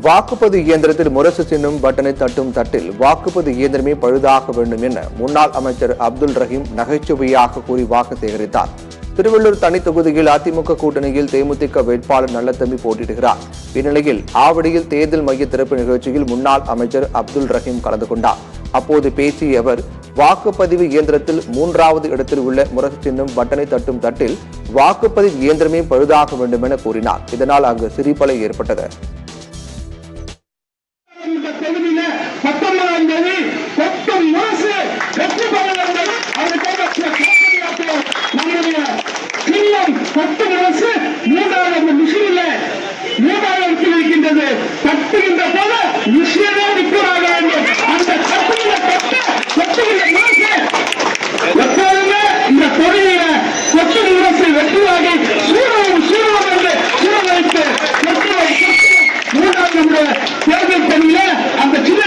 வாக்குப்பதிவு இயந்திரத்தில் முரசு சின்னம் பட்டனை தட்டும் தட்டில் வாக்குப்பதிவு இயந்திரமே பழுதாக வேண்டும் என முன்னாள் அமைச்சர் அப்துல் ரஹீம் நகைச்சுவையாக கூறி வாக்கு சேகரித்தார். திருவள்ளூர் தனி தொகுதியில் அதிமுக கூட்டணியில் தேமுதிக வேட்பாளர் நல்லதம்பி போட்டியிடுகிறார். இந்நிலையில் ஆவடியில் தேர்தல் மைய திறப்பு நிகழ்ச்சியில் முன்னாள் அமைச்சர் அப்துல் ரஹீம் கலந்து கொண்டார். அப்போது பேசிய அவர், வாக்குப்பதிவு இயந்திரத்தில் 3வது இடத்தில் உள்ள முரசு சின்னம் பட்டனை தட்டும் தட்டில் வாக்குப்பதிவு இயந்திரமே பழுதாக வேண்டும் என கூறினார். இதனால் அங்கு சிரிப்பலை ஏற்பட்டது. தேர்தல் பணியில அந்த சின்ன